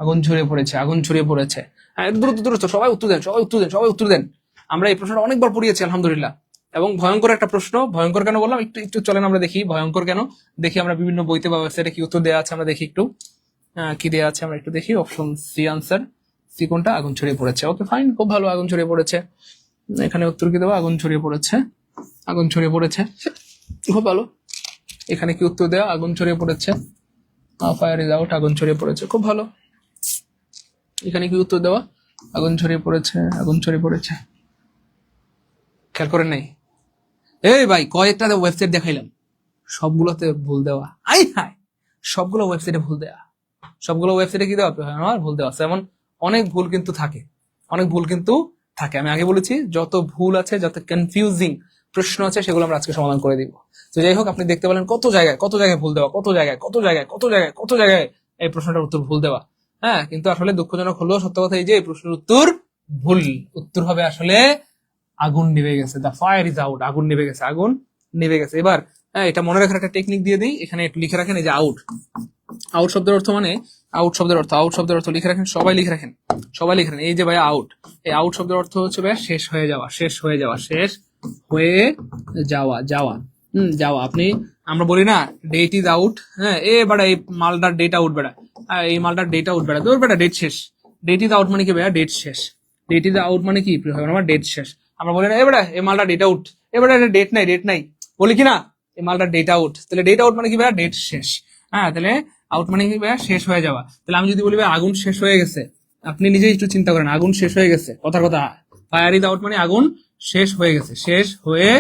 আগুন ছড়িয়ে পড়েছে, আগুন ছড়িয়ে পড়েছে। হ্যাঁ, দ্রুত দ্রুত সবাই উত্তর দেন, সবাই উত্তর দেন, সবাই উত্তর দেন। আমরা এই প্রশ্নটা অনেকবার পড়িয়েছি আলহামদুলিল্লাহ, এবং ভয়ঙ্কর একটা প্রশ্ন। ভয়ঙ্কর কেন বললাম, একটু একটু চলেন আমরা দেখি ভয়ঙ্কর কেন। দেখি আমরা বিভিন্ন বইতে বা ওয়েবসাইটে কি উত্তর দেওয়া আছে আমরা দেখি একটু। কি দেওয়া আছে আমরা একটু দেখি। অপশন সি আনসার, সি কোনটা, আগুন ছড়িয়ে পড়েছে। ওকে ফাইন, খুব ভালো, আগুন ছড়িয়ে পড়েছে। এখানে উত্তর কি দেওয়া, আগুন ছড়িয়ে পড়েছে, আগুন ছড়িয়ে পড়েছে, খুব ভালো। এখানে কি উত্তর দেওয়া, আগুন ছড়িয়ে পড়েছে, ফায়ার ইজ আউট, আগুন ছড়িয়ে পড়েছে, খুব ভালো। এখানে কি উত্তর দেওয়া, আগুন ছড়িয়ে পড়েছে, আগুন ছড়িয়ে পড়েছে। খেয়াল করেন নাই? এই ভাই, কয়েকটা ওয়েবসাইট দেখাইলাম, সবগুলোতে ভুল দেওয়া। আই হাই, সবগুলো ওয়েবসাইটে ভুল দেওয়া, সবগুলো ওয়েবসাইটে কি দেওয়া, আমার ভুল দেওয়া আছে। এমন অনেক ভুল কিন্তু থাকে, অনেক ভুল কিন্তু থাকে। আমি আগে বলেছি যত ভুল আছে, যত কনফিউজিং প্রশ্ন আছে, সেগুলো আমরা আজকে সমাধান করে দিব। তো যাই হোক, আপনি দেখতে পেলেন কত জায়গায় কত জায়গায় ভুল দেওয়া, কত জায়গায় কত জায়গায় কত জায়গায় কত জায়গায় এই প্রশ্নটার উত্তর ভুল দেওয়া। হ্যাঁ, কিন্তু আসলে দুঃখজনক হলেও সত্য কথা এই যে এই প্রশ্নের উত্তর ভুল। উত্তর হবে আসলে আগুন নিভে গেছে, দ্য ফায়ার ইজ আউট, আগুন নিভে গেছে, আগুন নিভে গেছে। এবার হ্যাঁ, এটা মনে রাখার একটা টেকনিক দিয়ে দিই, এখানে একটু লিখে রাখেন, এই যে আউট। আউট শব্দের অর্থ মানে, আউট শব্দের অর্থ, আউট শব্দের অর্থ লিখে রাখেন, সবাই লিখে রাখেন, সবাই লিখে রাখেন। এই যে ভাইয়া আউট, এই আউট শব্দের অর্থ হচ্ছে ভাইয়া শেষ হয়ে যাওয়া, শেষ হয়ে যাওয়া, শেষ হয়ে যাওয়া, যাওয়া। যাওয়া। আপনি, আমরা বলি না ডেট ইজ আউট, হ্যাঁ, এ বেড়া এই মালটার ডেট আউট বেড়া, এই মালটার ডেট আউট বেড়া, তোর বেড়া ডেট শেষ। ডেট ইজ আউট মানে কি ভাইয়া, ডেট শেষ। ডেট ইজ আউট মানে কি, আমার ডেট শেষ। আমরা বলি না এ বেড়া এই মালটা ডেট আউট, এ বেড়া এটা ডেট নাই, ডেট নাই, বলি কি না এই মালটা ডেট আউট। তাহলে ডেট আউট মানে কি ভাইয়া, ডেট শেষ। হ্যাঁ, তাহলে আউট মানে কি ভাইয়া, শেষ হয়ে যাওয়া। তাহলে আমি যদি বলি ভাই আগুন শেষ হয়ে গেছে, আপনি নিজেই একটু চিন্তা করেন, আগুন শেষ হয়ে গেছে, কথার কথা, ফায়ার ইজ আউট মানে আগুন শেষ হয়ে গেছে, শেষ হয়ে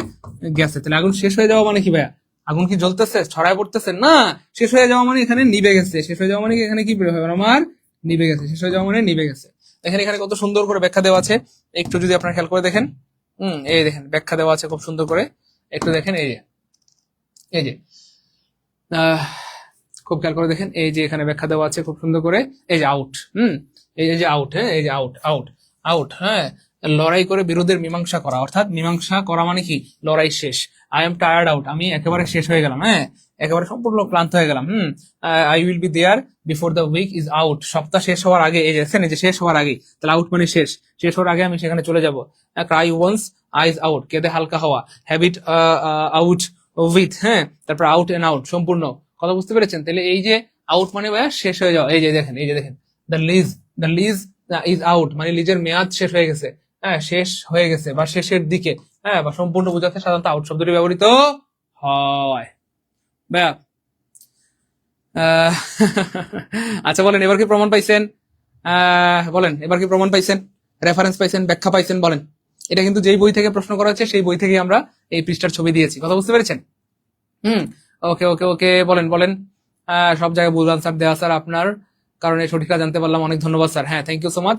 গেছে। তাহলে আগুন শেষ হয়ে যাওয়া মানে কি ভাইয়া, আগুন কি জ্বলতেছে, ছড়ায় পড়তেছে না, শেষ হয়ে যাওয়া মানে এখানে নিভে গেছে। শেষ হয়ে যাওয়া মানে এখানে কি বের হবে আমার, নিভে গেছে। শেষ হয়ে যাওয়া মানে নিভে গেছে। দেখেন এখানে কত সুন্দর করে ব্যাখ্যা দেওয়া আছে, একটু যদি আপনারা খেয়াল করে দেখেন। এই দেখেন ব্যাখ্যা দেওয়া আছে খুব সুন্দর করে, একটু দেখেন। এই যে, এই যে খুব খেয়াল করে দেখেন, এই যে এখানে ব্যাখ্যা দেওয়া আছে খুব সুন্দর করে। এই যে আউট, এই যে আউট, হ্যাঁ, এই যে আউট, আউট, আউট, হ্যাঁ, লড়াই করে বিরোধের মীমাংসা করা, অর্থাৎ মীমাংসা করা মানে কি, লড়াই শেষ। আই এম টায়ার্ড আউট, আমি একেবারে শেষ হয়ে গেলাম, হ্যাঁ, একেবারে সম্পূর্ণ ক্লান্ত হয়ে গেলাম। I will be there before the week is out, সপ্তাহ শেষ হওয়ার আগে। এই যে দেখছেন, এই যে শেষ হওয়ার আগে, তাহলে আউট মানে শেষ, শেষ হওয়ার আগে আমি সেখানে চলে যাব। ক্রাই ওয়ান্স আইজ আউট, কেঁদে হালকা হওয়া। হ্যাবিট আউট উইথ, হ্যাঁ, তারপর আউট এন্ড আউট, সম্পূর্ণ। কথা বুঝতে পেরেছেন? তাহলে এই যে আউট মানে ভাইয়া শেষ হয়ে যাওয়া। এই যে দেখেন, এই যে দেখেন, the lease, the lease is out মানে লিজের মেয়াদ শেষ হয়ে গেছে, হ্যাঁ, শেষ হয়ে গেছে বা শেষের দিকে, হ্যাঁ, বা সম্পূর্ণ বোঝাতে সাধারণত আউট শব্দটি ব্যবহৃত হয়। ভাইয়া আচ্ছা বলেন, এবার কি প্রমাণ পাইছেন? বলেন, এবার কি প্রমাণ পাইছেন, রেফারেন্স পাইছেন, ব্যাখ্যা পাইছেন? বলেন। এটা কিন্তু যেই বই থেকে প্রশ্ন করা হচ্ছে সেই বই থেকে আমরা এই পৃষ্ঠার ছবি দিয়েছি। কথা বুঝতে পেরেছেন? ওকে ওকে ওকে, বলেন বলেন। সব জায়গায় ভুল আনসার দেওয়া স্যার আপনার কারণে সঠিকটা জানতে পারলাম, অনেক ধন্যবাদ স্যার। হ্যাঁ, থ্যাংক ইউ সো মাচ।